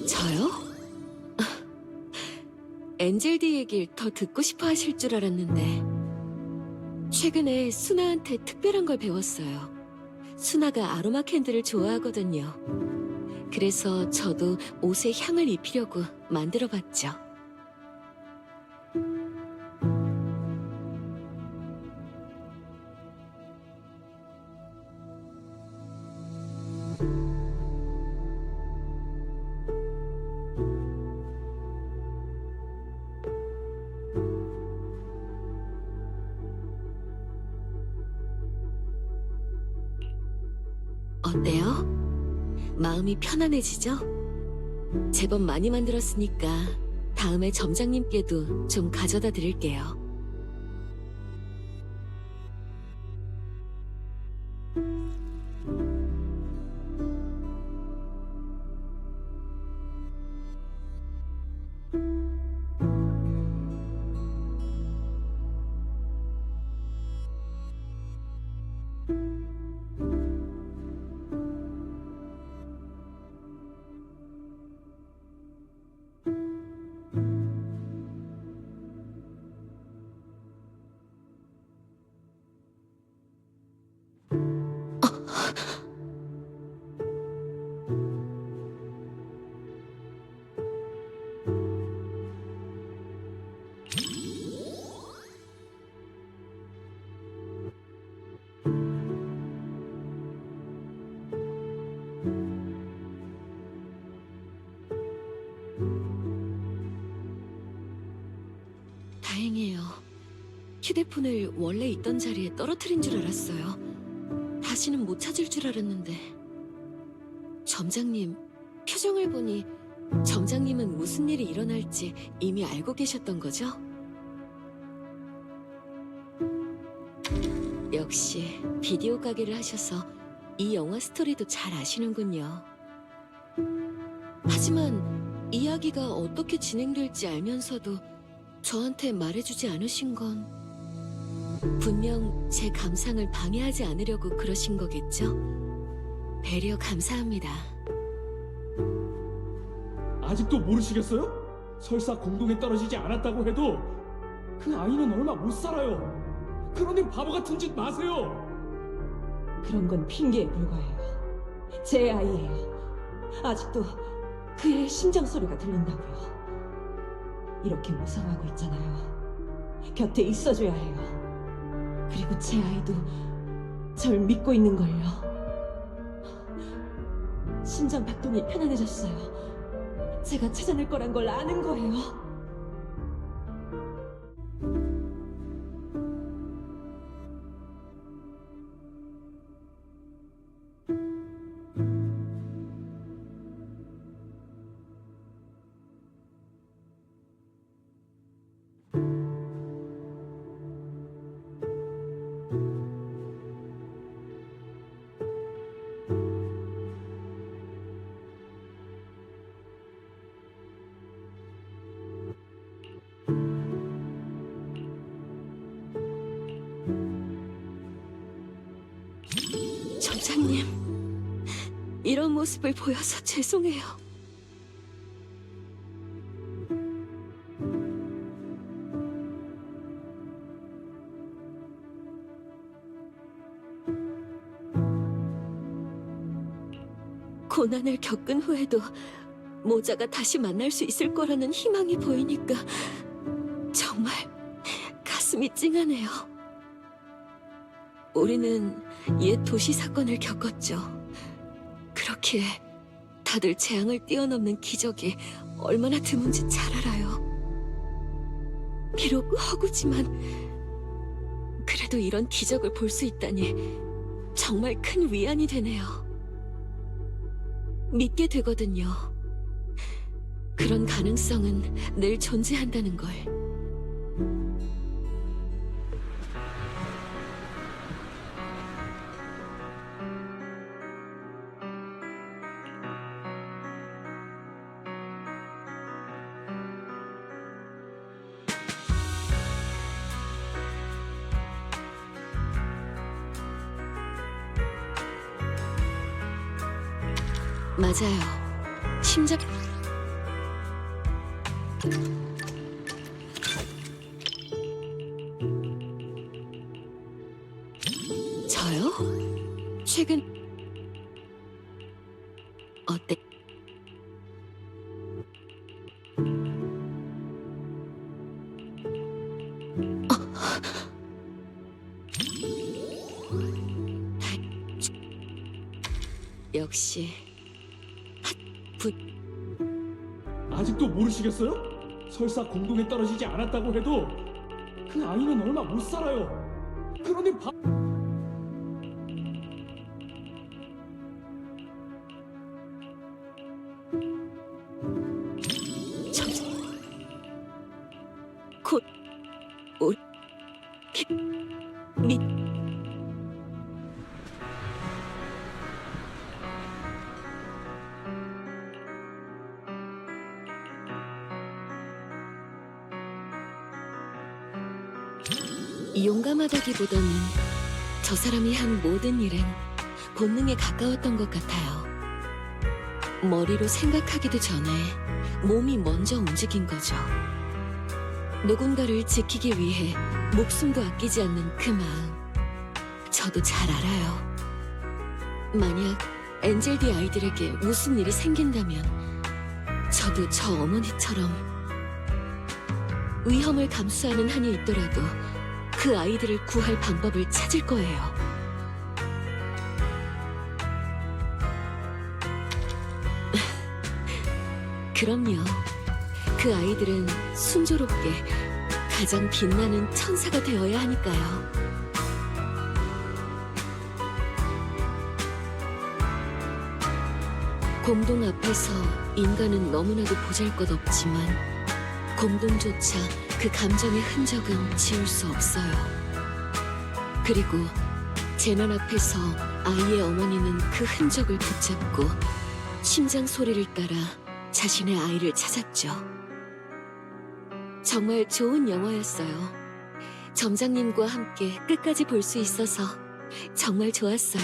저요? 엔젤디 얘길 더 듣고 싶어 하실 줄 알았는데 최근에 수나한테 특별한 걸 배웠어요. 수나가 아로마 캔들을 좋아하거든요. 그래서 저도 옷에 향을 입히려고 만들어봤죠. 어때요? 마음이 편안해지죠? 제법 많이 만들었으니까 다음에 점장님께도 좀 가져다 드릴게요. 다행이에요. 휴대폰을 원래 있던 자리에 떨어뜨린 줄 알았어요. 다시는 못 찾을 줄 알았는데. 점장님, 표정을 보니 점장님은 무슨 일이 일어날지 이미 알고 계셨던 거죠? 역시 비디오 가게를 하셔서 이 영화 스토리도 잘 아시는군요. 하지만 이야기가 어떻게 진행될지 알면서도 저한테 말해주지 않으신 건 분명 제 감상을 방해하지 않으려고 그러신 거겠죠? 배려 감사합니다. 아직도 모르시겠어요? 설사 공동에 떨어지지 않았다고 해도 그 아이는 얼마 못 살아요. 그러니 바보 같은 짓 마세요. 그런 건 핑계에 불과해요. 제 아이예요. 아직도 그의 심장 소리가 들린다고요. 이렇게 무서워하고 있잖아요. 곁에 있어줘야 해요. 그리고 제 아이도 절 믿고 있는걸요. 심장 박동이 편안해졌어요. 제가 찾아낼 거란 걸 아는 거예요. 점장님, 이런 모습을 보여서 죄송해요. 고난을 겪은 후에도 모자가 다시 만날 수 있을 거라는 희망이 보이니까 정말 가슴이 찡하네요. 우리는 옛 도시 사건을 겪었죠. 그렇기에 다들 재앙을 뛰어넘는 기적이 얼마나 드문지 잘 알아요. 비록 허구지만 그래도 이런 기적을 볼 수 있다니 정말 큰 위안이 되네요. 믿게 되거든요. 그런 가능성은 늘 존재한다는 걸. 맞아요. 심장... 저요? 최근 어때? 역시 아직도 모르시겠어요? 설사 공동에 떨어지지 않았다고 해도 그 아이는 얼마 못 살아요. 그러니 잠시 곧 우리 미 용감하다기보다는 저 사람이 한 모든 일은 본능에 가까웠던 것 같아요. 머리로 생각하기도 전에 몸이 먼저 움직인 거죠. 누군가를 지키기 위해 목숨도 아끼지 않는 그 마음. 저도 잘 알아요. 만약 엔젤디 아이들에게 무슨 일이 생긴다면 저도 저 어머니처럼 위험을 감수하는 한이 있더라도 그 아이들을 구할 방법을 찾을 거예요. 그럼요. 그 아이들은 순조롭게 가장 빛나는 천사가 되어야 하니까요. 공동 앞에서 인간은 너무나도 보잘것없지만 공동조차 그 감정의 흔적은 지울 수 없어요. 그리고 재난 앞에서 아이의 어머니는 그 흔적을 붙잡고 심장 소리를 따라 자신의 아이를 찾았죠. 정말 좋은 영화였어요. 점장님과 함께 끝까지 볼 수 있어서 정말 좋았어요.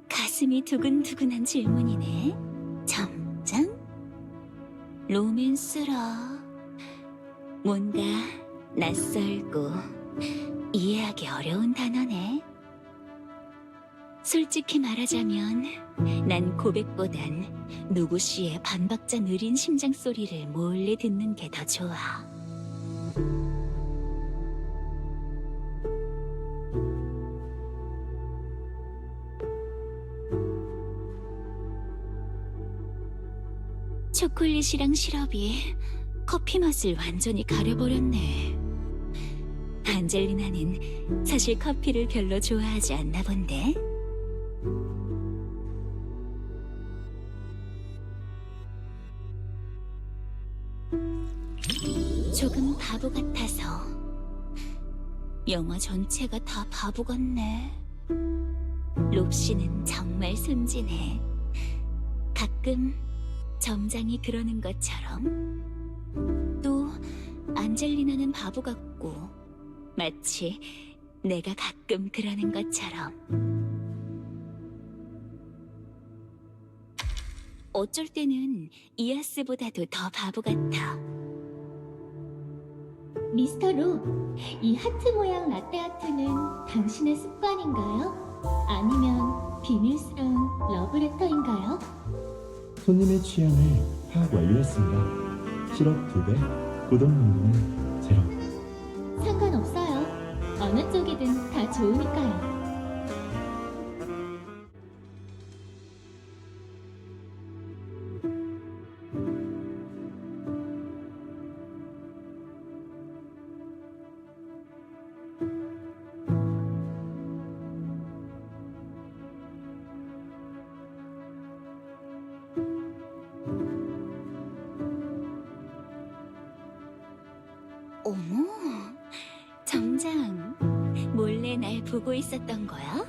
가슴이 두근두근한 질문이네. 점장? 로맨스라. 뭔가 낯설고 이해하기 어려운 단어네. 솔직히 말하자면 난 고백보단 누구 씨의 반박자 느린 심장 소리를 몰래 듣는 게 더 좋아. 초콜릿이랑 시럽이 커피 맛을 완전히 가려버렸네. 안젤리나는 사실 커피를 별로 좋아하지 않나 본데. 조금 바보 같아서. 영화 전체가 다 바보 같네. 롭시는 정말 순진해. 가끔 점장이 그러는 것처럼. 또 안젤리나는 바보 같고 마치 내가 가끔 그러는 것처럼. 어쩔 때는 이아스보다도 더 바보 같아. 미스터 로, 이 하트 모양 라떼 아트는 당신의 습관인가요? 아니면 비밀스러운 러브레터인가요? 손님의 취향을 파악 완료했습니다. 시럽 2배, 고동 농도는 0. 상관없어요. 어느 쪽이든 다 좋으니까요. 어머, 점장, 몰래 날 보고 있었던 거야?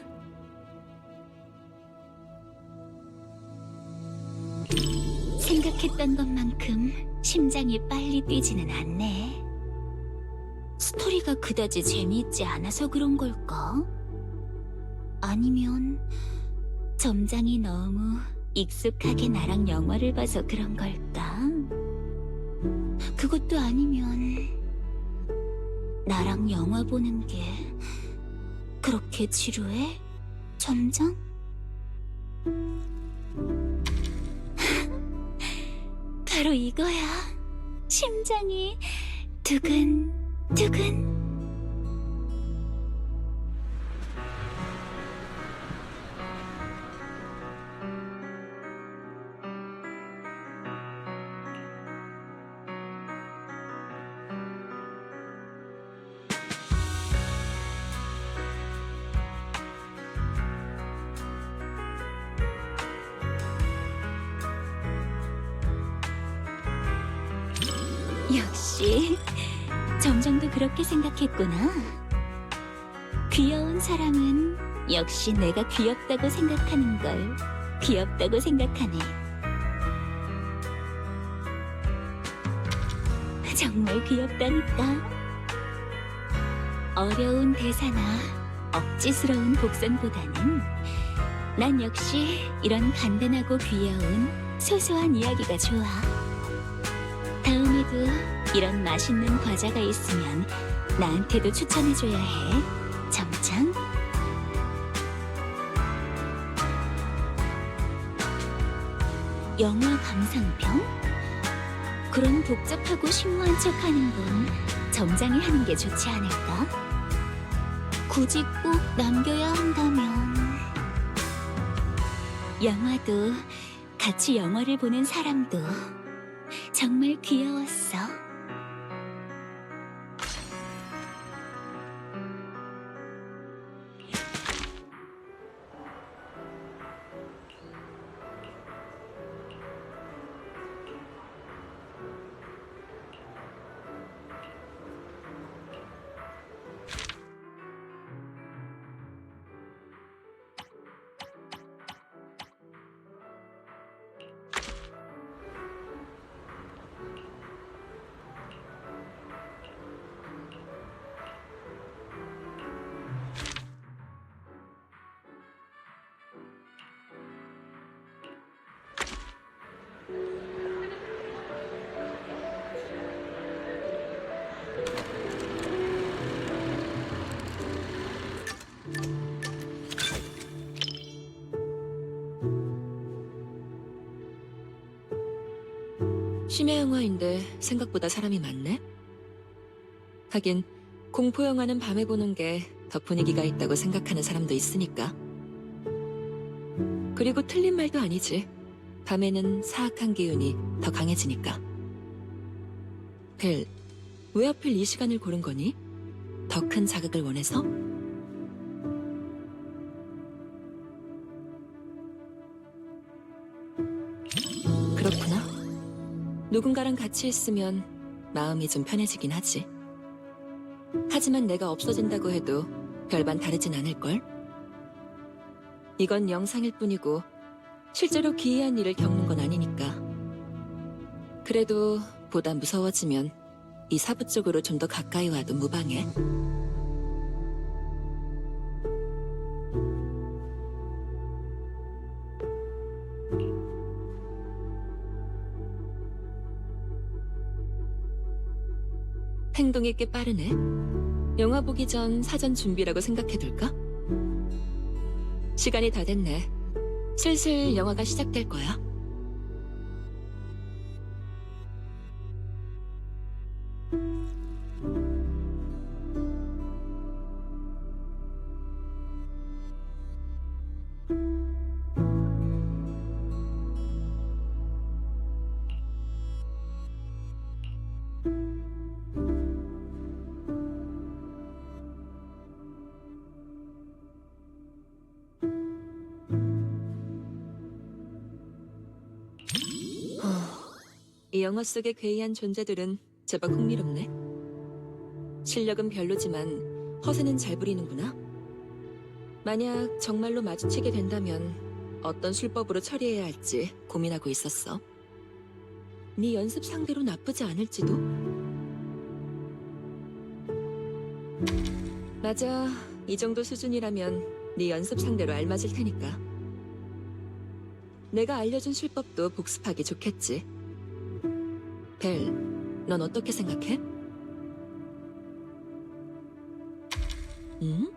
생각했던 것만큼 심장이 빨리 뛰지는 않네. 스토리가 그다지 재미있지 않아서 그런 걸까? 아니면 점장이 너무 익숙하게 나랑 영화를 봐서 그런 걸까? 그것도 아니면 나랑 영화 보는 게 그렇게 지루해? 점장? 바로 이거야. 심장이 두근두근. 역시 점장도 그렇게 생각했구나. 귀여운 사람은 역시 내가 귀엽다고 생각하는 걸 귀엽다고 생각하네. 정말 귀엽다니까. 어려운 대사나 억지스러운 복선보다는 난 역시 이런 간단하고 귀여운 소소한 이야기가 좋아. 다음에도 이런 맛있는 과자가 있으면 나한테도 추천해줘야 해, 점장. 영화 감상평? 그런 복잡하고 심오한 척하는 건 점장이 하는 게 좋지 않을까? 굳이 꼭 남겨야 한다면 영화도 같이 영화를 보는 사람도 정말 귀여웠어. 심야 영화인데 생각보다 사람이 많네? 하긴 공포 영화는 밤에 보는 게 더 분위기가 있다고 생각하는 사람도 있으니까. 그리고 틀린 말도 아니지. 밤에는 사악한 기운이 더 강해지니까. 벨, 왜 하필 이 시간을 고른 거니? 더 큰 자극을 원해서? 그렇구나. 누군가랑 같이 있으면 마음이 좀 편해지긴 하지. 하지만 내가 없어진다고 해도 별반 다르진 않을걸? 이건 영상일 뿐이고 실제로 기이한 일을 겪는 건 아니니까. 그래도 보다 무서워지면 이 사부 쪽으로 좀 더 가까이 와도 무방해. 행동이 꽤 빠르네. 영화 보기 전 사전 준비라고 생각해둘까? 시간이 다 됐네. 슬슬 영화가 시작될 거야. 이 영화 속의 괴이한 존재들은 제법 흥미롭네. 실력은 별로지만 허세는 잘 부리는구나. 만약 정말로 마주치게 된다면 어떤 술법으로 처리해야 할지 고민하고 있었어. 네 연습 상대로 나쁘지 않을지도? 맞아, 이 정도 수준이라면 네 연습 상대로 알맞을 테니까. 내가 알려준 술법도 복습하기 좋겠지. 벨, 넌 어떻게 생각해? 응?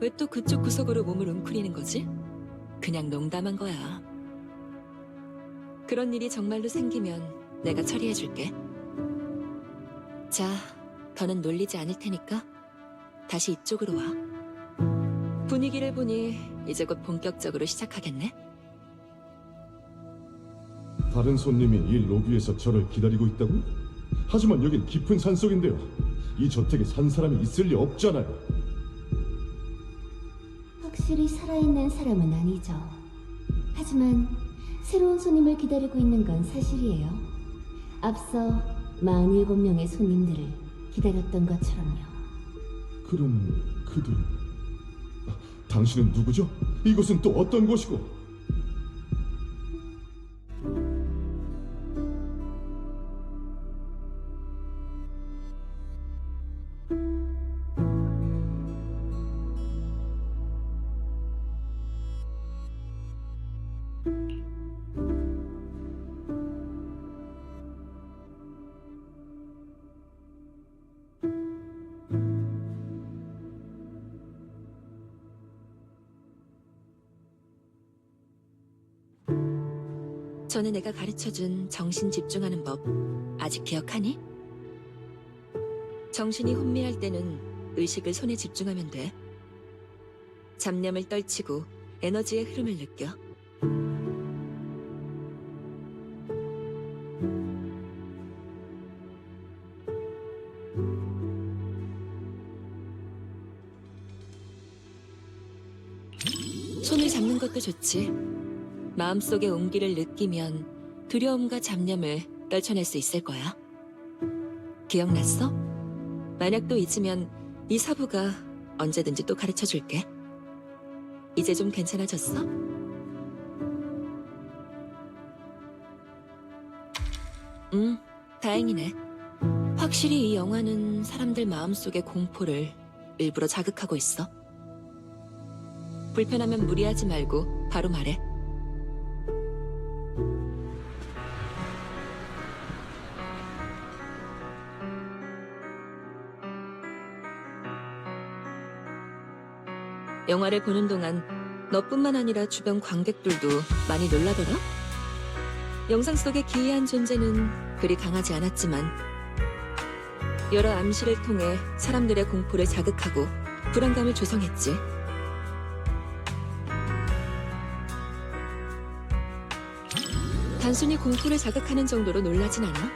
왜 또 그쪽 구석으로 몸을 웅크리는 거지? 그냥 농담한 거야. 그런 일이 정말로 생기면 내가 처리해줄게. 자, 더는 놀리지 않을 테니까 다시 이쪽으로 와. 분위기를 보니 이제 곧 본격적으로 시작하겠네. 다른 손님이 이 로비에서 저를 기다리고 있다고? 하지만 여긴 깊은 산속인데요. 이 저택에 산 사람이 있을 리 없잖아요. 확실히 살아있는 사람은 아니죠. 하지만 새로운 손님을 기다리고 있는 건 사실이에요. 앞서 47명의 손님들을 기다렸던 것처럼요. 그럼 그들... 당신은 누구죠? 이곳은 또 어떤 곳이고? 전에 내가 가르쳐준 정신 집중하는 법 아직 기억하니? 정신이 혼미할 때는 의식을 손에 집중하면 돼. 잡념을 떨치고 에너지의 흐름을 느껴. 손을 잡는 것도 좋지. 마음속의 온기를 느끼면 두려움과 잡념을 떨쳐낼 수 있을 거야. 기억났어? 만약 또 잊으면 이 사부가 언제든지 또 가르쳐줄게. 이제 좀 괜찮아졌어? 다행이네. 확실히 이 영화는 사람들 마음속의 공포를 일부러 자극하고 있어. 불편하면 무리하지 말고 바로 말해. 영화를 보는 동안 너뿐만 아니라 주변 관객들도 많이 놀라더라? 영상 속의 기이한 존재는 그리 강하지 않았지만 여러 암시를 통해 사람들의 공포를 자극하고 불안감을 조성했지. 단순히 공포를 자극하는 정도로 놀라진 않아.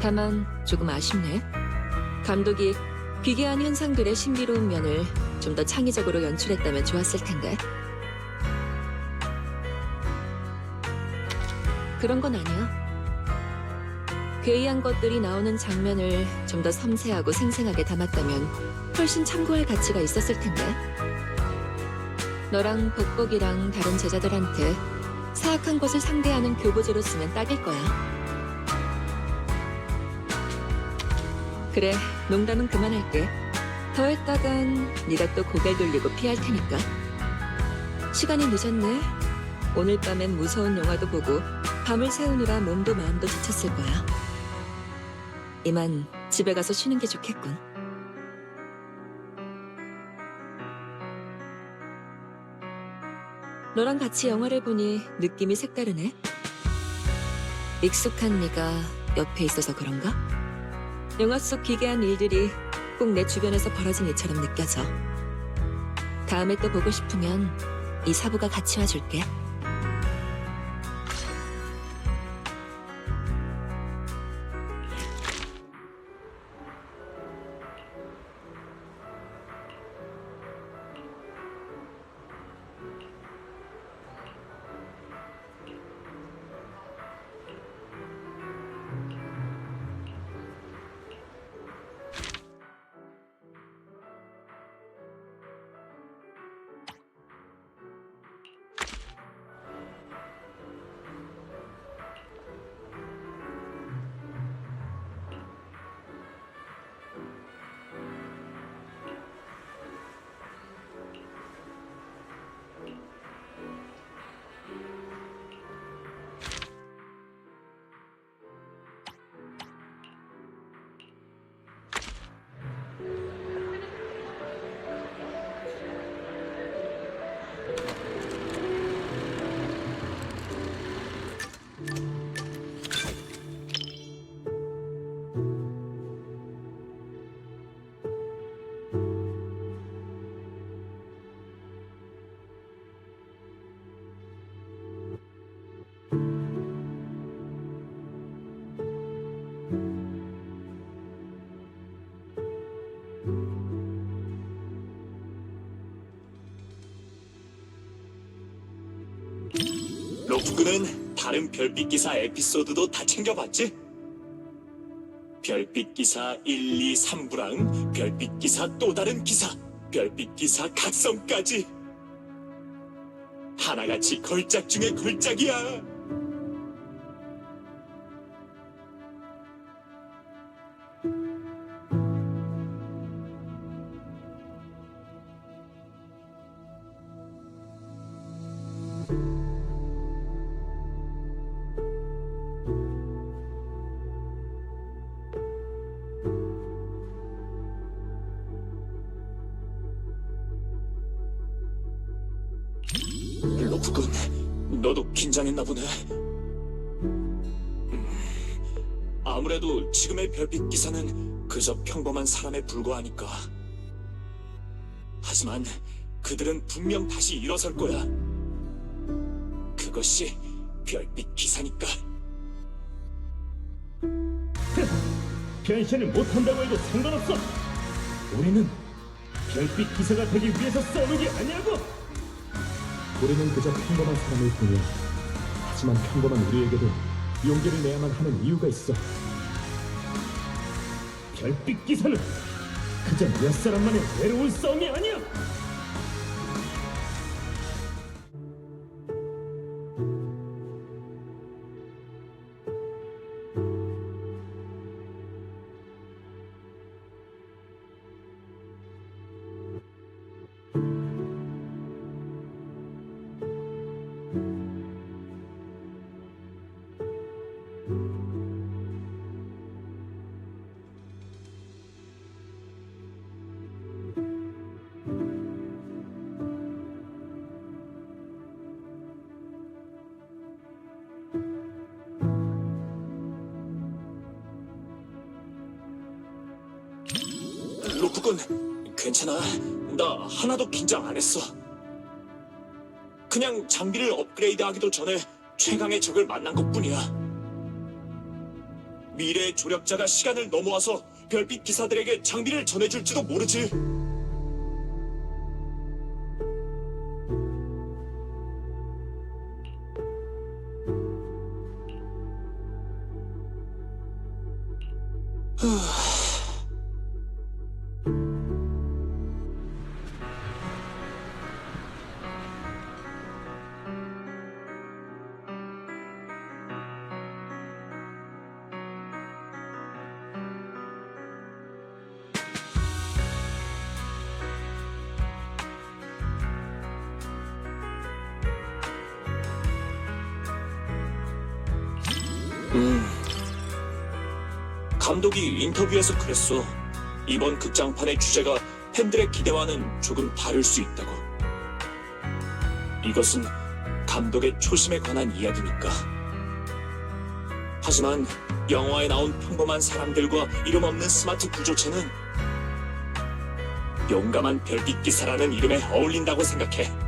다만 조금 아쉽네. 감독이 기괴한 현상들의 신비로운 면을 좀 더 창의적으로 연출했다면 좋았을 텐데. 그런 건 아니야. 괴이한 것들이 나오는 장면을 좀 더 섬세하고 생생하게 담았다면 훨씬 참고할 가치가 있었을 텐데. 너랑 복복이랑 다른 제자들한테 사악한 것을 상대하는 교보제로 쓰면 딱일 거야. 그래, 농담은 그만할게. 더 했다간 네가 또 고개 돌리고 피할 테니까. 시간이 늦었네. 오늘 밤엔 무서운 영화도 보고 밤을 새우느라 몸도 마음도 지쳤을 거야. 이만 집에 가서 쉬는 게 좋겠군. 너랑 같이 영화를 보니 느낌이 색다르네. 익숙한 네가 옆에 있어서 그런가? 영화 속 기괴한 일들이 꼭 내 주변에서 벌어진 일처럼 느껴져. 다음에 또 보고 싶으면 이 사부가 같이 와줄게. 로프그는 다른 별빛 기사 에피소드도 다 챙겨봤지? 별빛 기사 1, 2, 3부랑 별빛 기사 또 다른 기사, 별빛 기사 각성까지 하나같이 걸작 중에 걸작이야. 로프군, 너도 긴장했나 보네. 아무래도 지금의 별빛 기사는 그저 평범한 사람에 불과하니까. 하지만 그들은 분명 다시 일어설 거야. 그것이 별빛 기사니까. 변신을 못한다고 해도 상관없어. 우리는 별빛 기사가 되기 위해서 싸우는 게 아니라고. 우리는 그저 평범한 사람일 뿐이야. 하지만 평범한 우리에게도 용기를 내야만 하는 이유가 있어. 별빛 기사는 그저 몇 사람만의 외로운 싸움이 아니야. 로프군, 괜찮아. 나 하나도 긴장 안 했어. 그냥 장비를 업그레이드하기도 전에 최강의 적을 만난 것뿐이야. 미래의 조력자가 시간을 넘어와서 별빛 기사들에게 장비를 전해줄지도 모르지. 감독이 인터뷰에서 그랬어. 이번 극장판의 주제가 팬들의 기대와는 조금 다를 수 있다고. 이것은 감독의 초심에 관한 이야기니까. 하지만 영화에 나온 평범한 사람들과 이름 없는 스마트 구조체는 용감한 별빛 기사라는 이름에 어울린다고 생각해.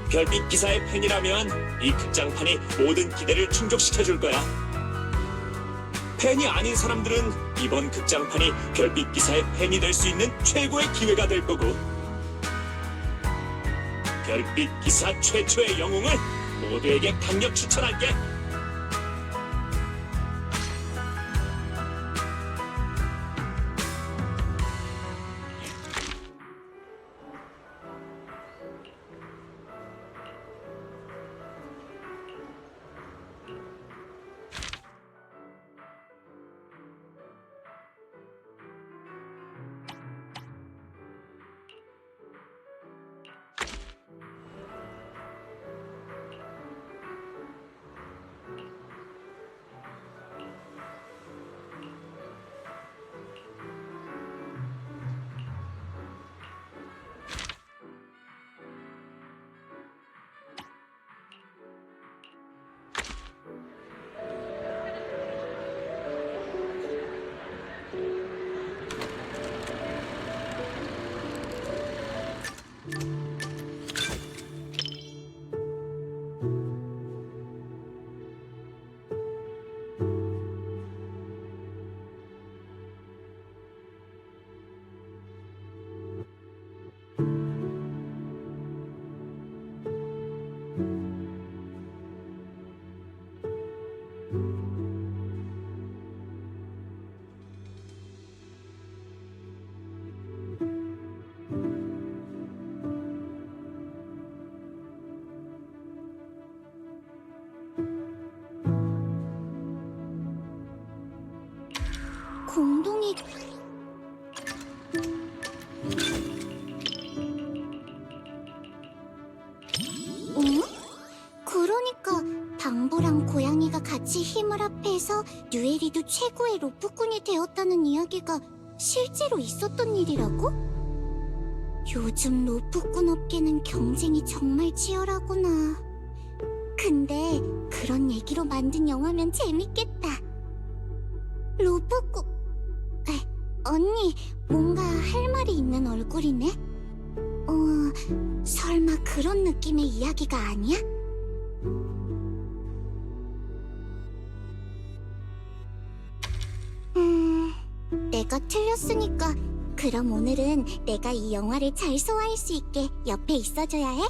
별빛 기사의 팬이라면 이 극장판이 모든 기대를 충족시켜줄 거야. 팬이 아닌 사람들은 이번 극장판이 별빛 기사의 팬이 될 수 있는 최고의 기회가 될 거고, 별빛 기사 최초의 영웅을 모두에게 강력 추천할게. 공동이 그러니까 방부랑 고양이가 같이 힘을 합해서 류에리도 최고의 로프꾼이 되었다는 이야기가 실제로 있었던 일이라고? 요즘 로프꾼 업계는 경쟁이 정말 치열하구나. 근데 그런 얘기로 만든 영화면 재밌겠다. 로프꾼... 언니, 뭔가 할 말이 있는 얼굴이네? 설마 그런 느낌의 이야기가 아니야? 내가 틀렸으니까 그럼 오늘은 내가 이 영화를 잘 소화할 수 있게 옆에 있어줘야 해?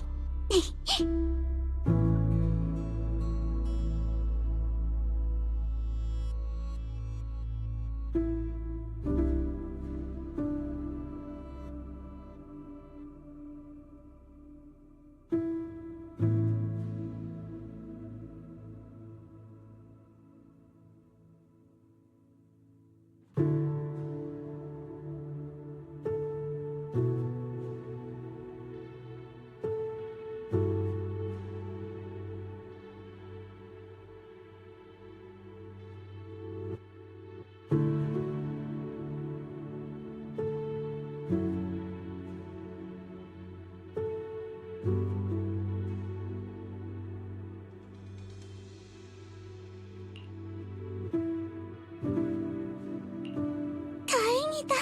다행이다.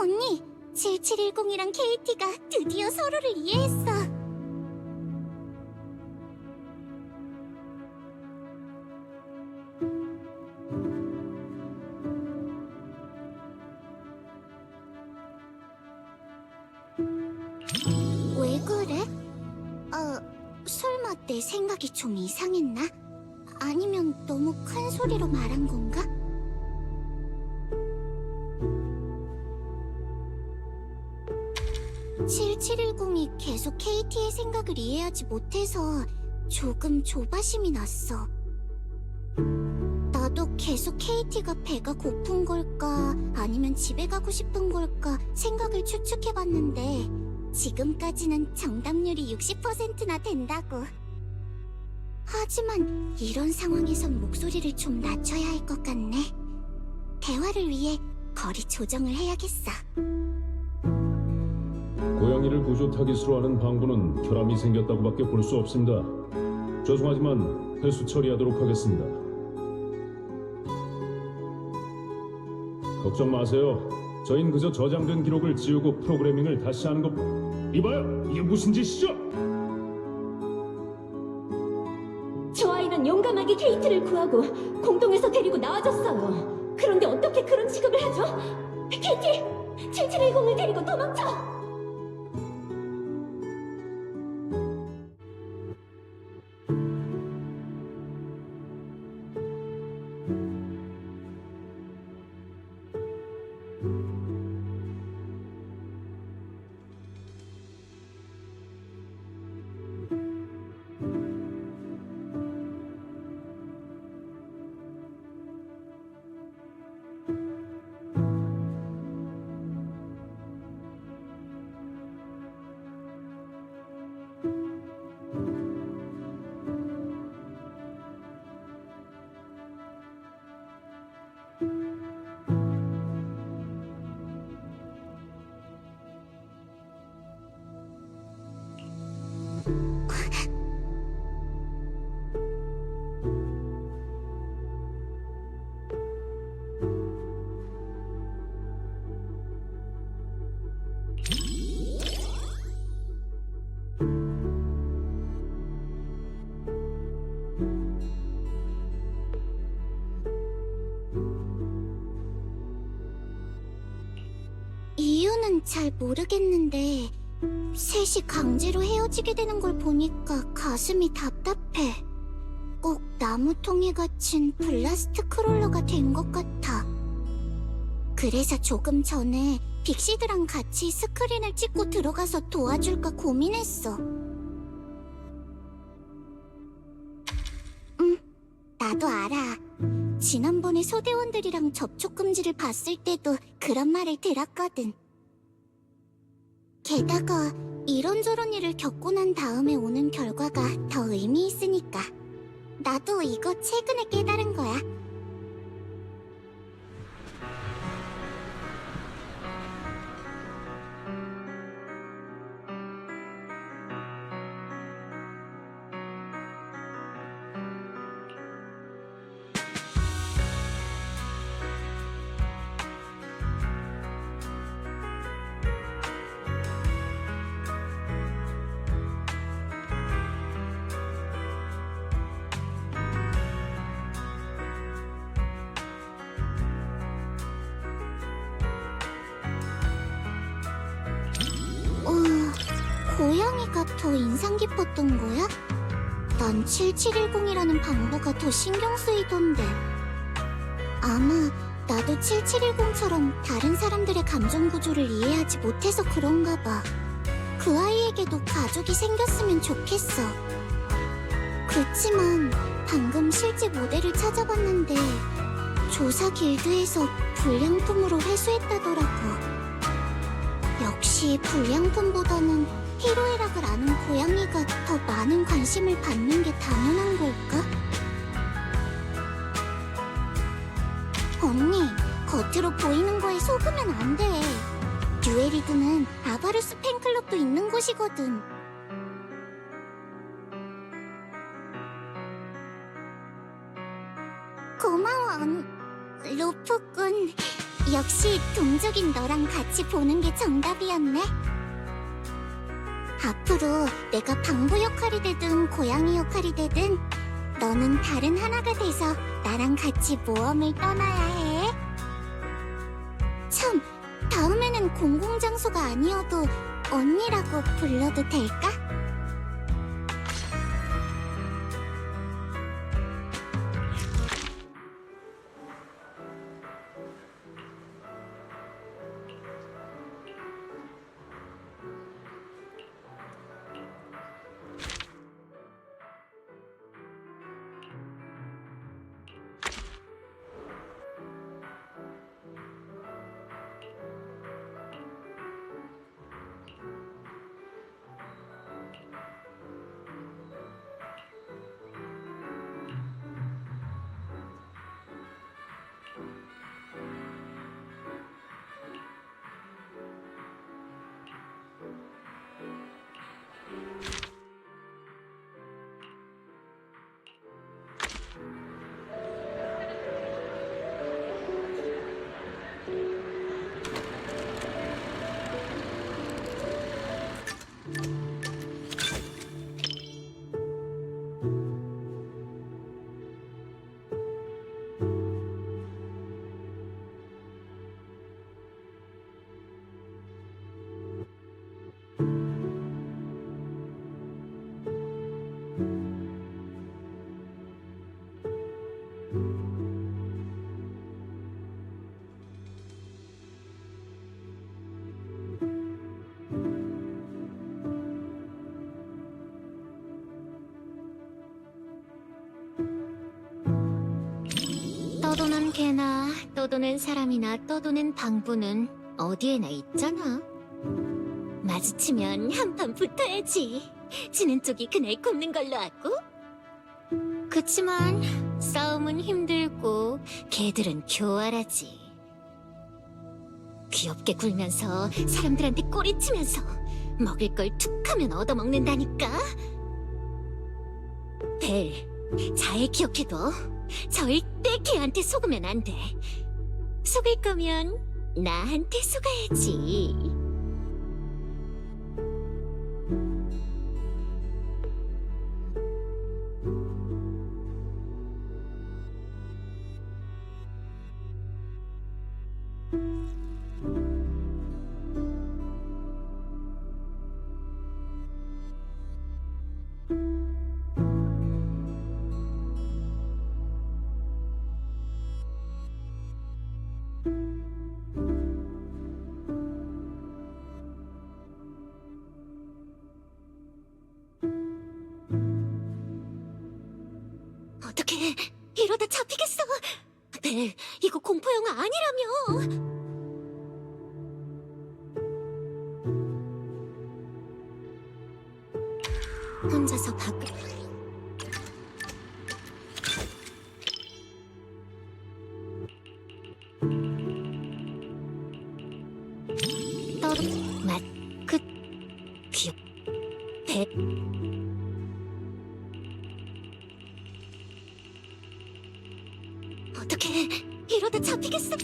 언니, 7710이랑 KT가 드디어 서로를 이해했어. 왜 그래? 설마 내 생각이 좀 이상했나? 아니면 너무 큰 소리로 말한 건가? (7710이) 계속 KT의 생각을 이해하지 못해서 조금 조바심이 났어. 나도 계속 KT가 배가 고픈 걸까 아니면 집에 가고 싶은 걸까 생각을 추측해봤는데 지금까지는 정답률이 60%나 된다고. 하지만 이런 상황에선 목소리를 좀 낮춰야 할 것 같네. 대화를 위해 거리 조정을 해야겠어. 고양이를 구조 타깃으로 하는 방부는 결함이 생겼다고밖에 볼 수 없습니다. 죄송하지만 회수 처리하도록 하겠습니다. 걱정 마세요. 저흰 그저 저장된 기록을 지우고 프로그래밍을 다시 하는 것. 이봐요, 이게 무슨 짓이죠? 저 아이는 용감하게 케이트를 구하고 공동에서 데리고 나와줬어요. 그런데 어떻게 그런 취급을 하죠? 케이티! 7710을 데리고 도망쳐! 이유는 잘 모르겠는데 셋이 강제로 헤어지게 되는 걸 보니까 가슴이 답답해. 꼭 나무통에 갇힌 블라스트 크롤러가 된 것 같아. 그래서 조금 전에 빅시드랑 같이 스크린을 찍고 들어가서 도와줄까 고민했어. 나도 알아. 지난번에 소대원들이랑 접촉 금지를 봤을 때도 그런 말을 들었거든. 게다가 이런저런 일을 겪고 난 다음에 오는 결과가 더 의미 있으니까. 나도 이거 최근에 깨달은 거야. 고양이가 더 인상 깊었던 거야? 난 7710이라는 방부가 더 신경 쓰이던데. 아마 나도 7710처럼 다른 사람들의 감정 구조를 이해하지 못해서 그런가 봐. 그 아이에게도 가족이 생겼으면 좋겠어. 그치만 방금 실제 모델을 찾아봤는데 조사 길드에서 불량품으로 회수했다더라고. 역시 불량품보다는 희로애락을 아는 고양이가 더 많은 관심을 받는 게 당연한 걸까? 언니, 겉으로 보이는 거에 속으면 안 돼. 듀에리드는 아바루스 팬클럽도 있는 곳이거든. 고마워, 루프군. 역시 동족인 너랑 같이 보는 게 정답이었네. 앞으로 내가 방부 역할이 되든 고양이 역할이 되든 너는 다른 하나가 돼서 나랑 같이 모험을 떠나야 해. 참, 다음에는 공공장소가 아니어도 언니라고 불러도 될까? 떠도는 개나 떠도는 사람이나 떠도는 방부는 어디에나 있잖아. 마주치면 한판 붙어야지. 지는 쪽이 그날 굽는 걸로 하고. 그치만 싸움은 힘들고 개들은 교활하지. 귀엽게 굴면서 사람들한테 꼬리치면서 먹을 걸 툭하면 얻어먹는다니까. 벨, 잘 기억해둬. 절대 걔한테 속으면 안 돼. 속을 거면 나한테 속아야지. 어떡해, 이러다 잡히겠어. 벨, 이거 공포 영화 아니라며. 혼자서 밖을 떨어 맛끝 귀엽 배 어떡해, 이러다 잡히겠어.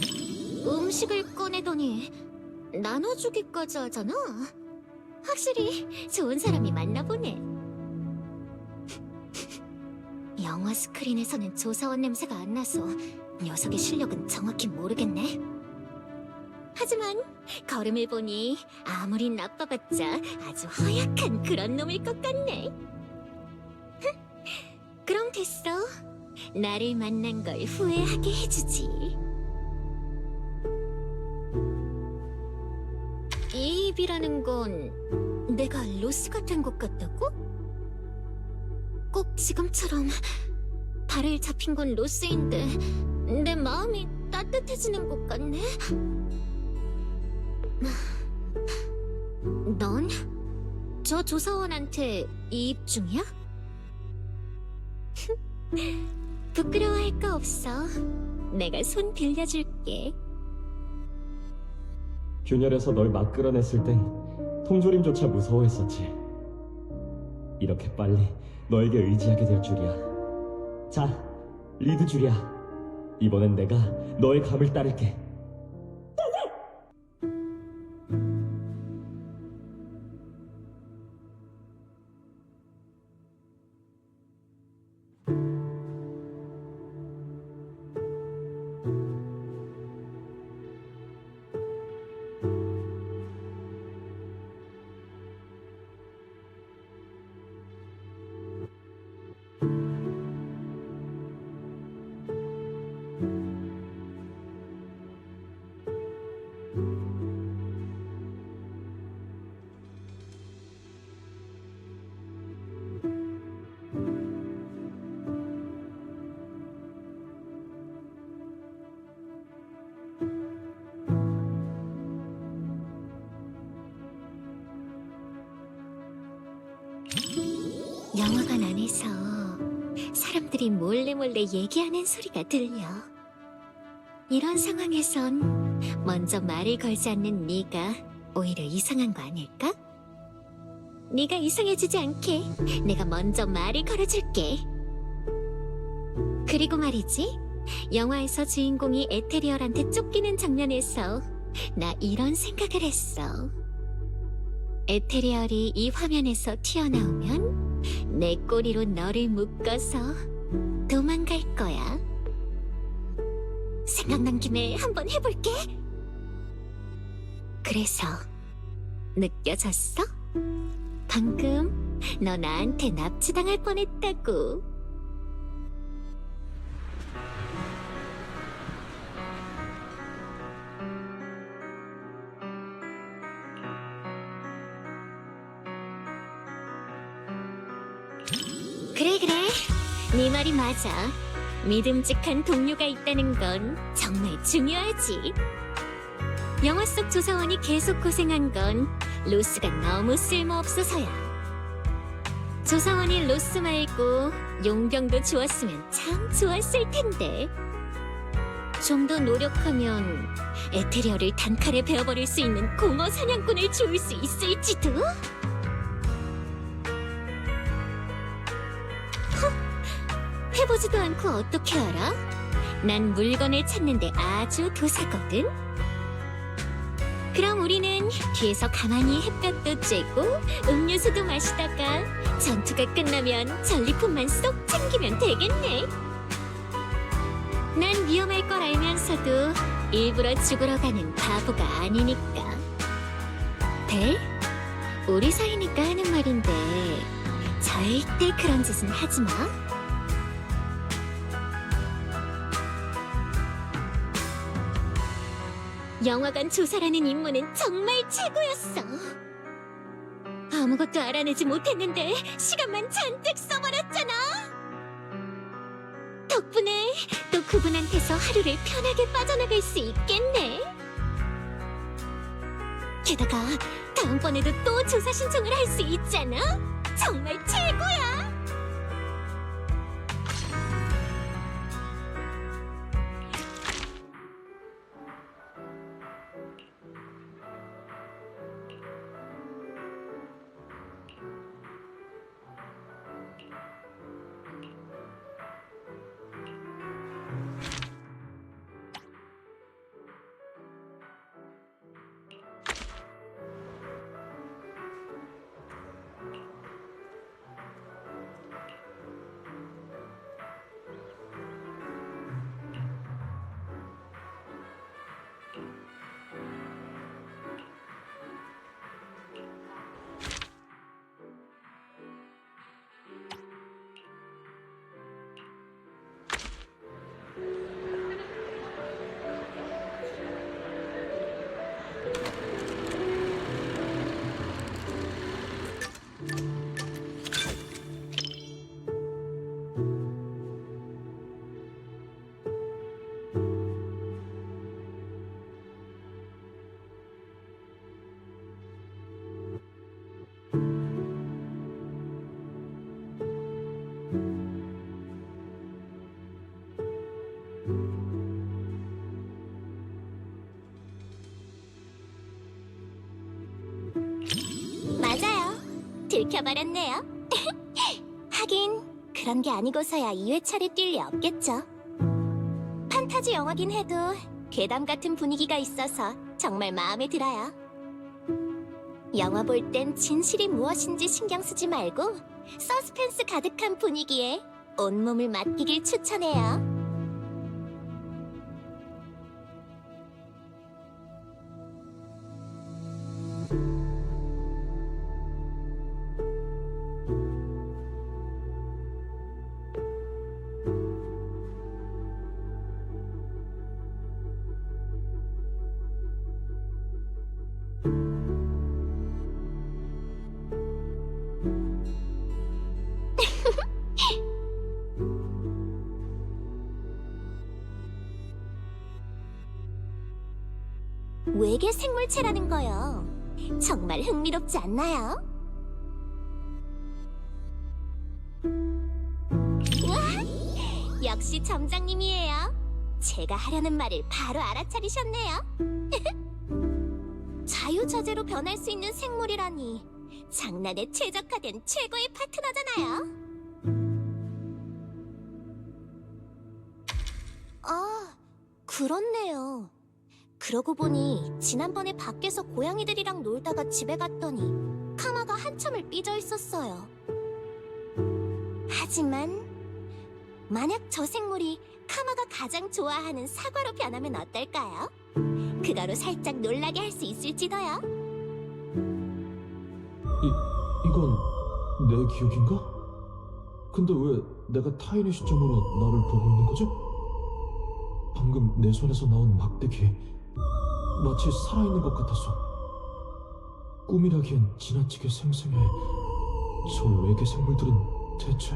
음식을 꺼내더니 나눠주기까지 하잖아. 확실히 좋은 사람이 맞나 보네. 영화 스크린에서는 조사원 냄새가 안 나서 녀석의 실력은 정확히 모르겠네. 하지만 걸음을 보니 아무리 나빠봤자 아주 허약한 그런 놈일 것 같네. 그럼 됐어. 나를 만난 걸 후회하게 해주지. 이 입이라는 건 내가 로스가 된 것 같다고? 꼭 지금처럼 발을 잡힌 건 로스인데 내 마음이 따뜻해지는 것 같네. 넌 저 조사원한테 이입 중이야? 부끄러워할 거 없어. 내가 손 빌려줄게. 균열에서 널 막 끌어냈을 땐 통조림조차 무서워했었지. 이렇게 빨리 너에게 의지하게 될 줄이야. 자, 리드 줄이야. 이번엔 내가 너의 감을 따를게. 영화관 안에서 사람들이 몰래 얘기하는 소리가 들려. 이런 상황에선 먼저 말을 걸지 않는 네가 오히려 이상한 거 아닐까? 네가 이상해지지 않게 내가 먼저 말을 걸어줄게. 그리고 말이지, 영화에서 주인공이 에테리얼한테 쫓기는 장면에서 나 이런 생각을 했어. 에테리얼이 이 화면에서 튀어나오면 내 꼬리로 너를 묶어서 도망갈 거야. 생각난 김에 한번 해볼게. 그래서 느껴졌어? 방금 너 나한테 납치당할 뻔했다고. 그래, 네 말이 맞아. 믿음직한 동료가 있다는 건 정말 중요하지. 영화 속 조사원이 계속 고생한 건 로스가 너무 쓸모없어서야. 조사원이 로스 말고 용병도 좋았으면 참 좋았을 텐데. 좀 더 노력하면 에테리얼을 단칼에 베어버릴 수 있는 공허 사냥꾼을 좋을 수 있을지도? 해보지도 않고 어떻게 알아? 난 물건을 찾는데 아주 도사거든. 그럼 우리는 뒤에서 가만히 햇볕도 쬐고 음료수도 마시다가 전투가 끝나면 전리품만 쏙 챙기면 되겠네. 난 위험할 걸 알면서도 일부러 죽으러 가는 바보가 아니니까. 벨? 우리 사이니까 하는 말인데 절대 그런 짓은 하지 마. 영화관 조사라는 임무는 정말 최고였어. 아무것도 알아내지 못했는데 시간만 잔뜩 써버렸잖아. 덕분에 또 그분한테서 하루를 편하게 빠져나갈 수 있겠네. 게다가 다음번에도 또 조사 신청을 할 수 있잖아. 정말 최고야. 맞아요. 들켜버렸네요. 하긴 그런 게 아니고서야 2회차를 뛸 리 없겠죠. 판타지 영화긴 해도 괴담 같은 분위기가 있어서 정말 마음에 들어요. 영화 볼 땐 진실이 무엇인지 신경 쓰지 말고 서스펜스 가득한 분위기에 온몸을 맡기길 추천해요. 외계 생물체라는 거요. 정말 흥미롭지 않나요? 와, 역시 점장님이에요. 제가 하려는 말을 바로 알아차리셨네요. 자유자재로 변할 수 있는 생물이라니 장난에 최적화된 최고의 파트너잖아요. 아, 그렇네요. 그러고 보니 지난번에 밖에서 고양이들이랑 놀다가 집에 갔더니 카마가 한참을 삐져 있었어요. 하지만 만약 저 생물이 카마가 가장 좋아하는 사과로 변하면 어떨까요? 그거로 살짝 놀라게 할 수 있을지도요. 이건 내 기억인가? 근데 왜 내가 타인의 시점으로 나를 보고 있는 거죠? 방금 내 손에서 나온 막대기 마치 살아있는 것 같았어. 꿈이라기엔 지나치게 생생해. 저 외계 생물들은 대체...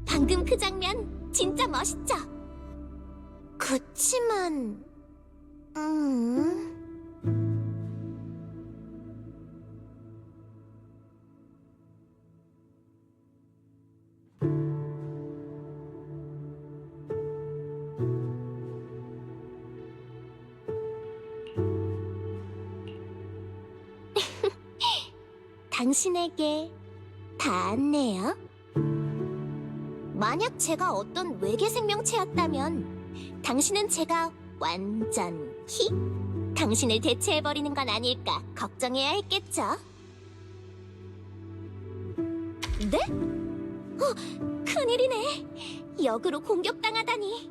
방금 그 장면 진짜 멋있죠? 그치만... 당신에게 닿았네요. 만약 제가 어떤 외계 생명체였다면 당신은 제가 완전히 당신을 대체해버리는 건 아닐까 걱정해야 했겠죠? 네? 큰일이네. 역으로 공격당하다니.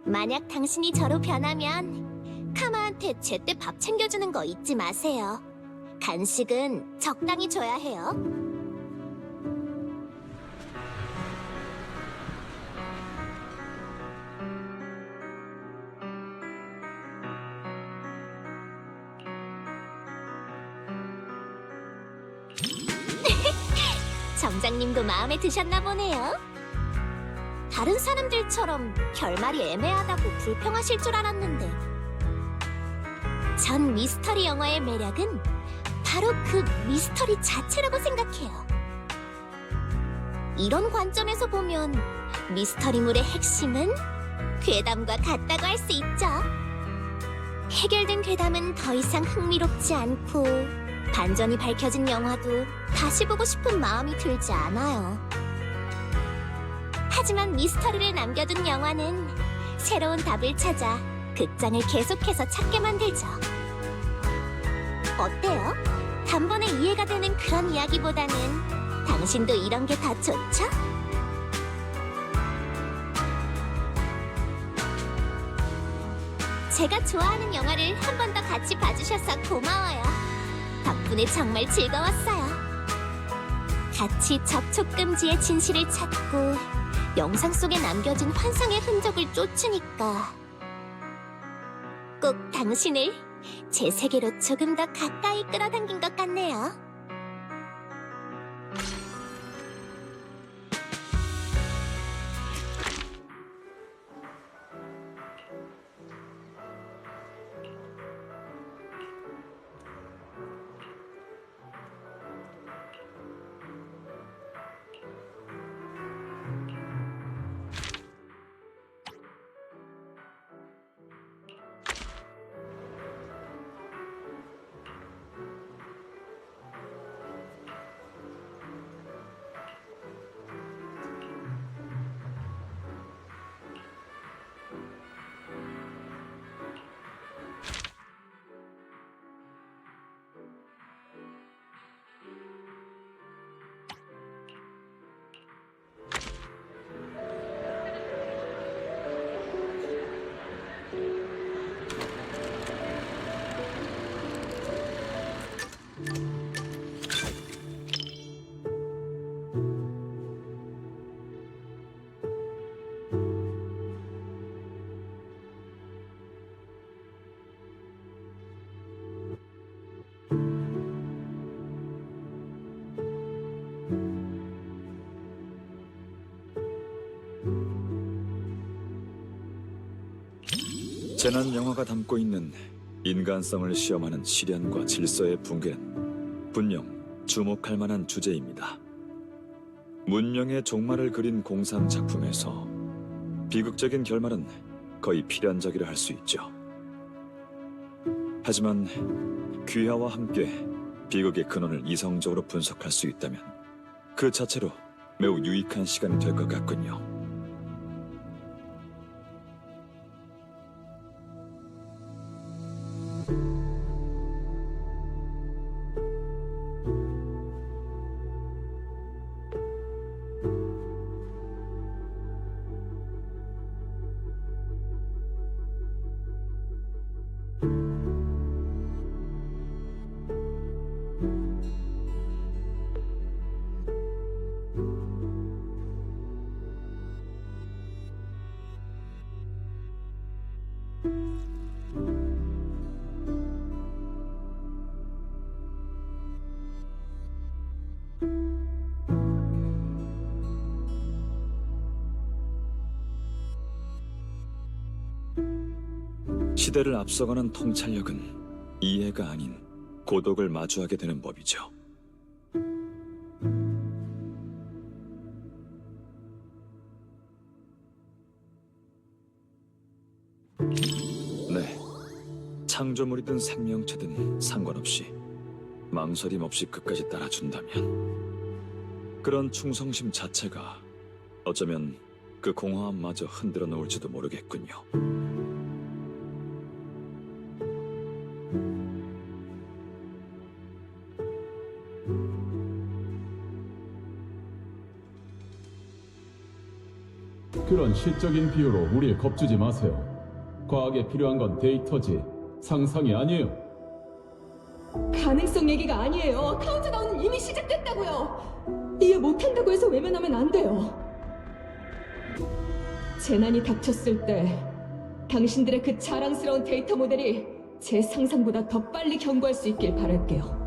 만약 당신이 저로 변하면 카마한테 제때 밥 챙겨주는 거 잊지 마세요. 간식은 적당히 줘야 해요. 점장님도 마음에 드셨나 보네요. 다른 사람들처럼 결말이 애매하다고 불평하실 줄 알았는데 전 미스터리 영화의 매력은 바로 그 미스터리 자체라고 생각해요. 이런 관점에서 보면 미스터리물의 핵심은 괴담과 같다고 할 수 있죠. 해결된 괴담은 더 이상 흥미롭지 않고 반전이 밝혀진 영화도 다시 보고 싶은 마음이 들지 않아요. 하지만 미스터리를 남겨둔 영화는 새로운 답을 찾아 극장을 계속해서 찾게 만들죠. 어때요? 단번에 이해가 되는 그런 이야기보다는 당신도 이런 게 다 좋죠? 제가 좋아하는 영화를 한 번 더 같이 봐주셔서 고마워요. 덕분에 정말 즐거웠어요. 같이 접촉 금지의 진실을 찾고 영상 속에 남겨진 환상의 흔적을 쫓으니까 꼭 당신을 제 세계로 조금 더 가까이 끌어당긴 것 같네요. 재난 영화가 담고 있는 인간성을 시험하는 시련과 질서의 붕괴는 분명 주목할 만한 주제입니다. 문명의 종말을 그린 공상 작품에서 비극적인 결말은 거의 필연적이라 할 수 있죠. 하지만 귀하와 함께 비극의 근원을 이성적으로 분석할 수 있다면 그 자체로 매우 유익한 시간이 될 것 같군요. 시대를 앞서가는 통찰력은 이해가 아닌 고독을 마주하게 되는 법이죠. 네, 창조물이든 생명체든 상관없이 망설임 없이 끝까지 따라준다면 그런 충성심 자체가 어쩌면 그 공허함마저 흔들어 놓을지도 모르겠군요. 그런 시적인 비유로 우리를 겁주지 마세요. 과학에 필요한 건 데이터지 상상이 아니에요. 가능성 얘기가 아니에요. 카운트다운은 이미 시작됐다고요. 이해 못한다고 해서 외면하면 안 돼요. 재난이 닥쳤을 때 당신들의 그 자랑스러운 데이터 모델이 제 상상보다 더 빨리 경고할 수 있길 바랄게요.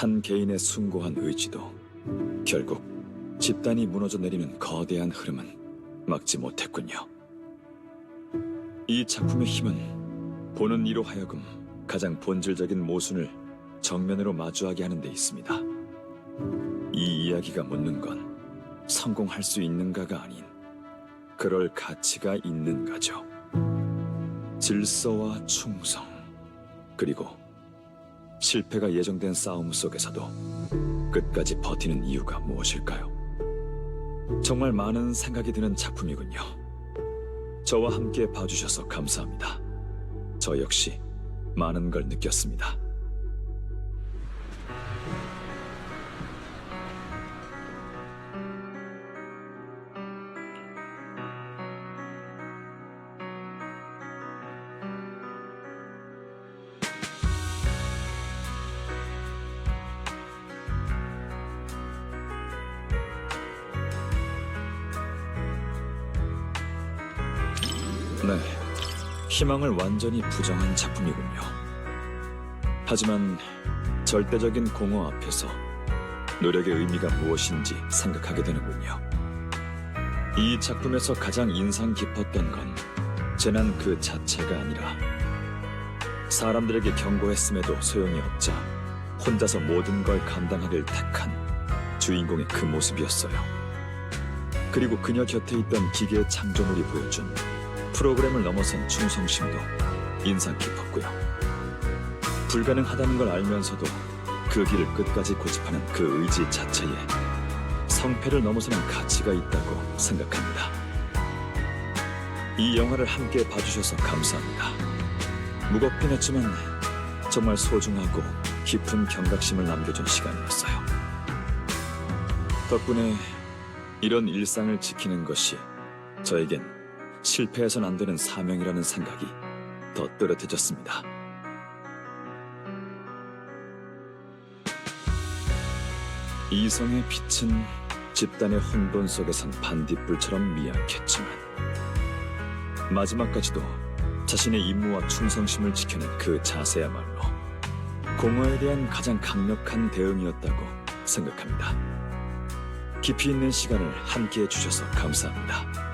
한 개인의 숭고한 의지도 결국 집단이 무너져 내리는 거대한 흐름은 막지 못했군요. 이 작품의 힘은 보는 이로 하여금 가장 본질적인 모순을 정면으로 마주하게 하는 데 있습니다. 이 이야기가 묻는 건 성공할 수 있는가가 아닌 그럴 가치가 있는가죠. 질서와 충성, 그리고 실패가 예정된 싸움 속에서도 끝까지 버티는 이유가 무엇일까요? 정말 많은 생각이 드는 작품이군요. 저와 함께 봐주셔서 감사합니다. 저 역시 많은 걸 느꼈습니다. 네, 희망을 완전히 부정한 작품이군요. 하지만 절대적인 공허 앞에서 노력의 의미가 무엇인지 생각하게 되는군요. 이 작품에서 가장 인상 깊었던 건 재난 그 자체가 아니라 사람들에게 경고했음에도 소용이 없자 혼자서 모든 걸 감당하길 택한 주인공의 그 모습이었어요. 그리고 그녀 곁에 있던 기계의 창조물이 보여준 프로그램을 넘어선 충성심도 인상 깊었고요. 불가능하다는 걸 알면서도 그 길을 끝까지 고집하는 그 의지 자체에 성패를 넘어서는 가치가 있다고 생각합니다. 이 영화를 함께 봐주셔서 감사합니다. 무겁긴 했지만 정말 소중하고 깊은 경각심을 남겨준 시간이었어요. 덕분에 이런 일상을 지키는 것이 저에겐 실패해선 안 되는 사명이라는 생각이 더 또렷해졌습니다. 이성의 빛은 집단의 혼돈 속에선 반딧불처럼 미약했지만 마지막까지도 자신의 임무와 충성심을 지켜낸 그 자세야말로 공허에 대한 가장 강력한 대응이었다고 생각합니다. 깊이 있는 시간을 함께해 주셔서 감사합니다.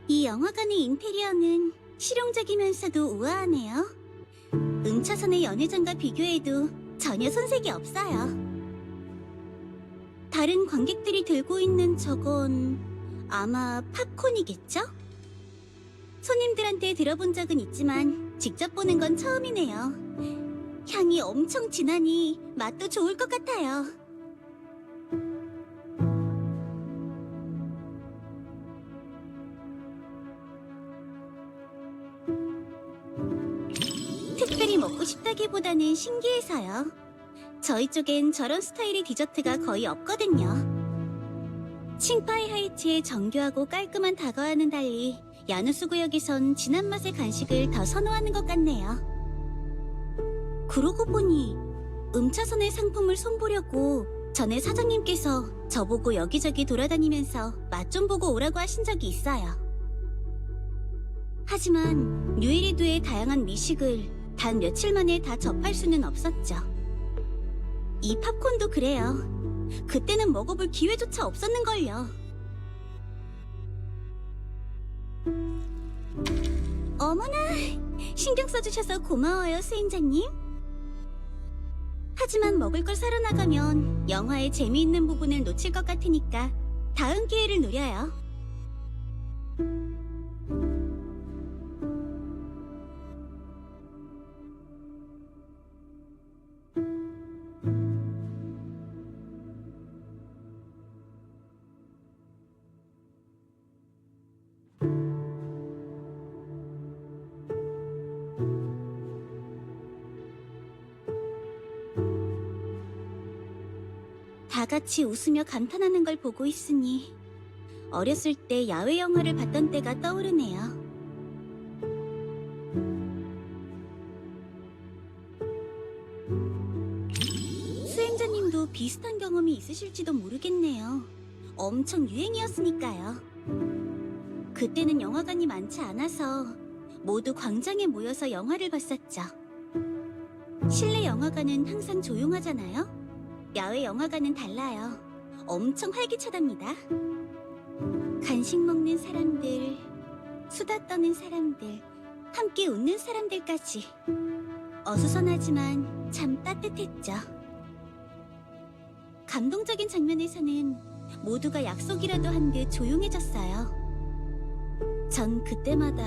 이 영화관의 인테리어는 실용적이면서도 우아하네요. 음차선의 연회장과 비교해도 전혀 손색이 없어요. 다른 관객들이 들고 있는 저건 아마 팝콘이겠죠? 손님들한테 들어본 적은 있지만 직접 보는 건 처음이네요. 향이 엄청 진하니 맛도 좋을 것 같아요. 특별히 먹고 싶다기보다는 신기해서요. 저희 쪽엔 저런 스타일의 디저트가 거의 없거든요. 칭파이 하이츠의 정교하고 깔끔한 다가와는 달리 야누스 구역에선 진한 맛의 간식을 더 선호하는 것 같네요. 그러고 보니 음차선의 상품을 손보려고 전에 사장님께서 저보고 여기저기 돌아다니면서 맛 좀 보고 오라고 하신 적이 있어요. 하지만 뉴에리두의 다양한 미식을 단 며칠 만에 다 접할 수는 없었죠. 이 팝콘도 그래요. 그때는 먹어볼 기회조차 없었는걸요. 어머나, 신경 써주셔서 고마워요, 수행자님. 하지만 먹을 걸 사러 나가면 영화의 재미있는 부분을 놓칠 것 같으니까 다음 기회를 노려요. 다 같이 웃으며 감탄하는 걸 보고 있으니 어렸을 때 야외 영화를 봤던 때가 떠오르네요. 분들도 비슷한 경험이 있으실지도 모르겠네요. 엄청 유행이었으니까요. 그때는 영화관이 많지 않아서 모두 광장에 모여서 영화를 봤었죠. 실내 영화관은 항상 조용하잖아요. 야외 영화관은 달라요. 엄청 활기차답니다. 간식 먹는 사람들, 수다 떠는 사람들, 함께 웃는 사람들까지. 어수선하지만 참 따뜻했죠. 감동적인 장면에서는 모두가 약속이라도 한 듯 조용해졌어요. 전 그때마다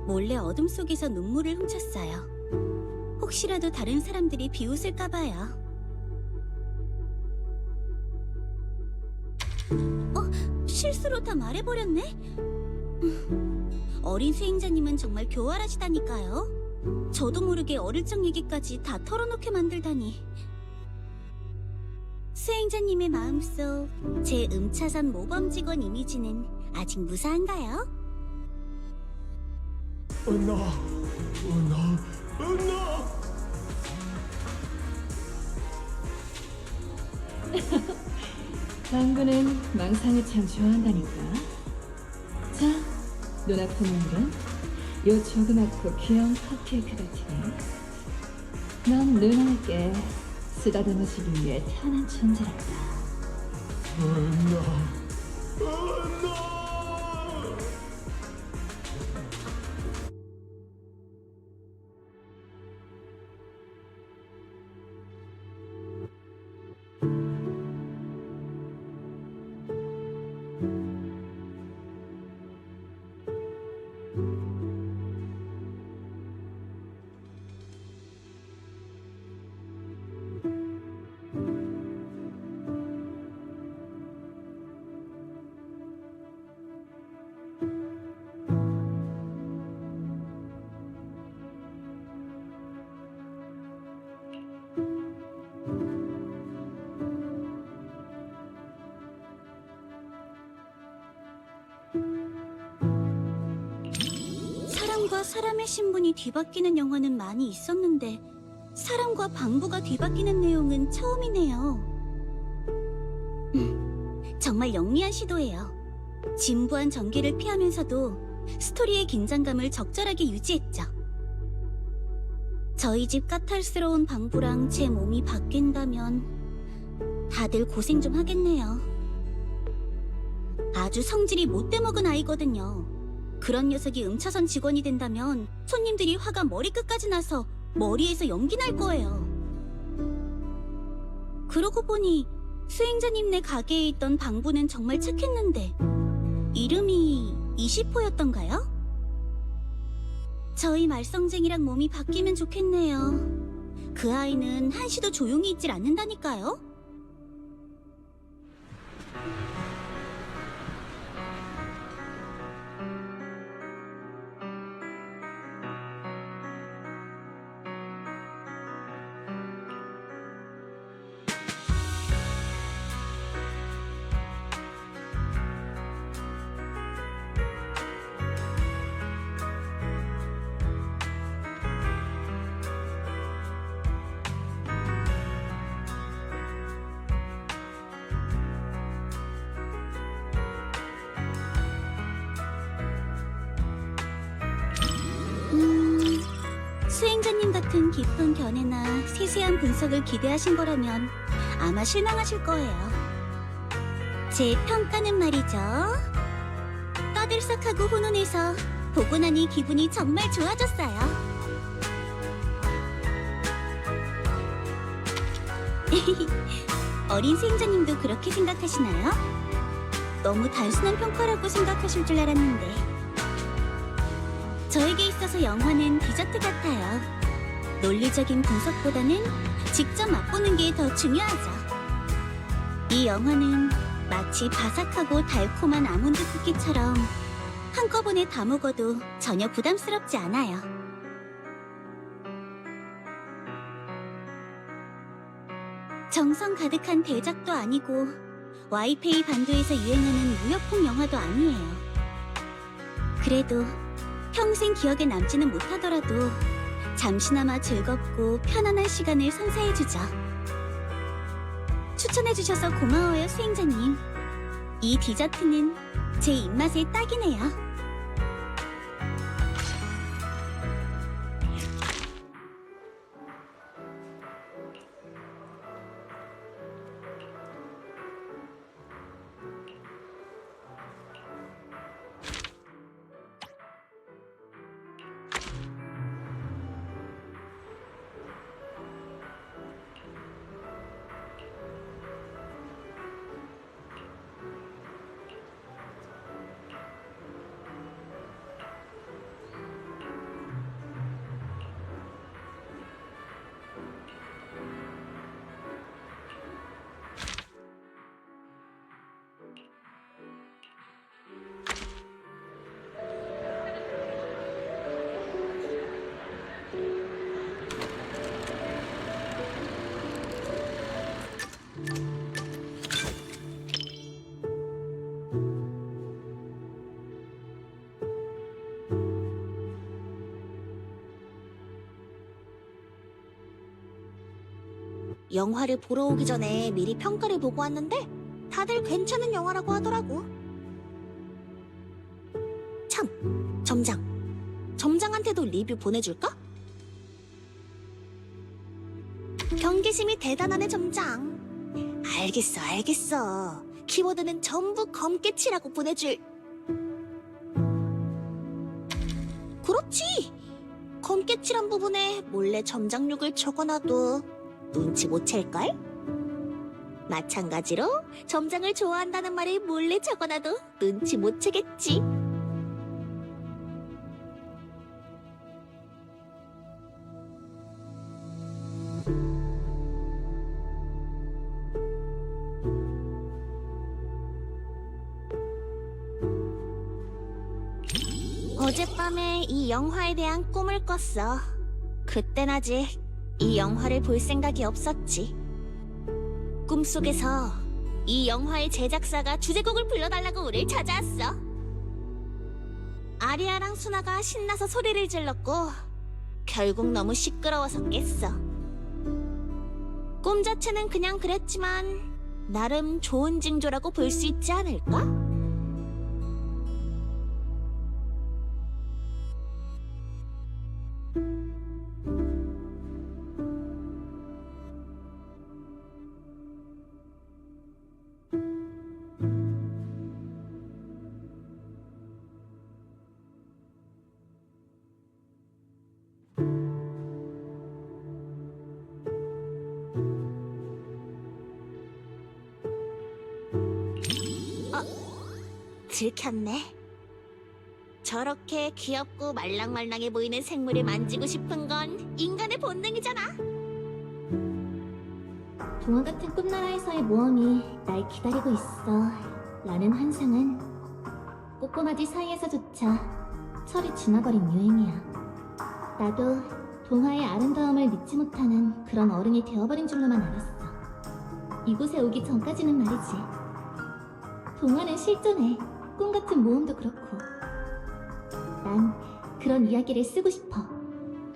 몰래 어둠 속에서 눈물을 훔쳤어요. 혹시라도 다른 사람들이 비웃을까봐요. 실수로 다 말해버렸네? 어린 수행자님은 정말 교활하시다니까요. 저도 모르게 어릴 적 얘기까지 다 털어놓게 만들다니. 수행자님의 마음속 제 음차선 모범 직원 이미지는 아직 무사한가요? 은나. 당구는 망상을 참 좋아한다니까. 자, 눈아픈 오늘은 요 조그맣고 귀여운 컵케이크 같으니 넌 누나에게 쓰다듬어주기 위해 태어난 존재란다. 은나. 사람과 사람의 신분이 뒤바뀌는 영화는 많이 있었는데 사람과 방부가 뒤바뀌는 내용은 처음이네요. 정말 영리한 시도예요. 진부한 전개를 피하면서도 스토리의 긴장감을 적절하게 유지했죠. 저희 집 까탈스러운 방부랑 제 몸이 바뀐다면 다들 고생 좀 하겠네요. 아주 성질이 못돼 먹은 아이거든요. 그런 녀석이 음차선 직원이 된다면 손님들이 화가 머리끝까지 나서 머리에서 연기 날 거예요. 그러고 보니 수행자님네 가게에 있던 방부는 정말 착했는데 이름이 이시포였던가요? 저희 말썽쟁이랑 몸이 바뀌면 좋겠네요. 그 아이는 한시도 조용히 있질 않는다니까요. 수행자님 같은 깊은 견해나 세세한 분석을 기대하신 거라면 아마 실망하실 거예요. 제 평가는 말이죠. 떠들썩하고 훈훈해서 보고 나니 기분이 정말 좋아졌어요. 어린 수행자님도 그렇게 생각하시나요? 너무 단순한 평가라고 생각하실 줄 알았는데 저에게 있어서 영화는 디저트 같아요. 논리적인 분석보다는 직접 맛보는 게 더 중요하죠. 이 영화는 마치 바삭하고 달콤한 아몬드 쿠키처럼 한꺼번에 다 먹어도 전혀 부담스럽지 않아요. 정성 가득한 대작도 아니고 와이페이 반도에서 유행하는 무협풍 영화도 아니에요. 그래도 평생 기억에 남지는 못하더라도 잠시나마 즐겁고 편안한 시간을 선사해주죠. 추천해주셔서 고마워요, 수행자님. 이 디저트는 제 입맛에 딱이네요. 영화를 보러 오기 전에 미리 평가를 보고 왔는데 다들 괜찮은 영화라고 하더라고. 참, 점장한테도 리뷰 보내줄까? 경계심이 대단하네, 점장. 알겠어. 키워드는 전부 검게 치라고 보내줄. 그렇지! 검게 칠한 부분에 몰래 점장욕을 적어놔도 눈치 못 챌걸? 마찬가지로 점장을 좋아한다는 말을 몰래 적어놔도 눈치 못 채겠지. 어젯밤에 이 영화에 대한 꿈을 꿨어. 그땐 아직 이 영화를 볼 생각이 없었지. 꿈속에서 이 영화의 제작사가 주제곡을 불러달라고 우릴 찾아왔어. 아리아랑 수나가 신나서 소리를 질렀고 결국 너무 시끄러워서 깼어. 꿈 자체는 그냥 그랬지만 나름 좋은 징조라고 볼 수 있지 않을까? 들켰네. 저렇게 귀엽고 말랑말랑해 보이는 생물을 만지고 싶은 건 인간의 본능이잖아. 동화 같은 꿈나라에서의 모험이 날 기다리고 있어 라는 환상은 꼬꼬마지 사이에서조차 철이 지나버린 유행이야. 나도 동화의 아름다움을 믿지 못하는 그런 어른이 되어버린 줄로만 알았어. 이곳에 오기 전까지는 말이지. 동화는 실존해. 꿈 같은 모험도 그렇고. 난 그런 이야기를 쓰고 싶어.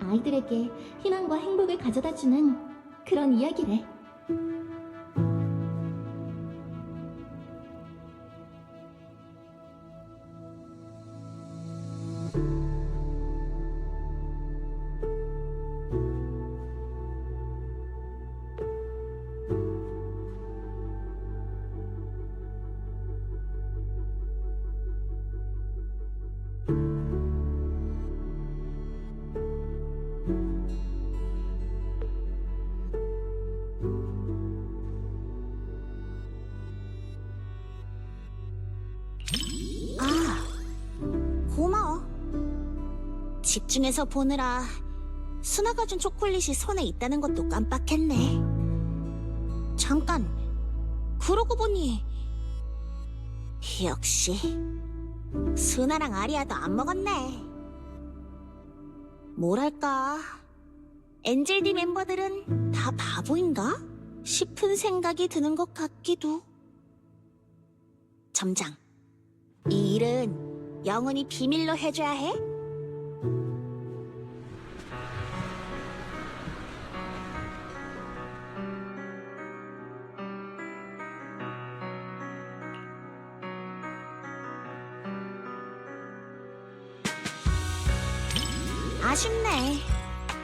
아이들에게 희망과 행복을 가져다주는 그런 이야기를. 고마워. 집중해서 보느라 수나가 준 초콜릿이 손에 있다는 것도 깜빡했네. 잠깐, 그러고 보니 역시 수나랑 아리아도 안 먹었네. 뭐랄까, 엔젤디 멤버들은 다 바보인가? 싶은 생각이 드는 것 같기도. 점장, 이 일은 영원히 비밀로 해줘야 해? 아쉽네.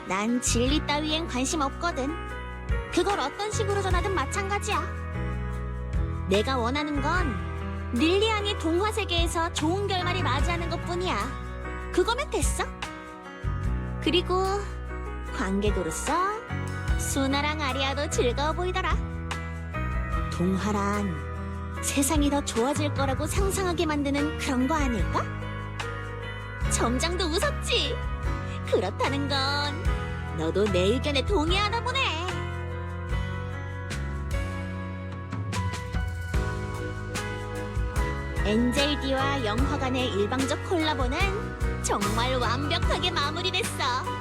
난 진리 따위엔 관심 없거든. 그걸 어떤 식으로 전하든 마찬가지야. 내가 원하는 건 릴리안이 동화 세계에서 좋은 결말이 맞이하는 것뿐이야. 그거면 됐어. 그리고 관객으로서 수나랑 아리아도 즐거워 보이더라. 동화란 세상이 더 좋아질 거라고 상상하게 만드는 그런 거 아닐까? 점장도 웃었지. 그렇다는 건 너도 내 의견에 동의하나 보네. 엔젤디와 영화관의 일방적 콜라보는 정말 완벽하게 마무리됐어.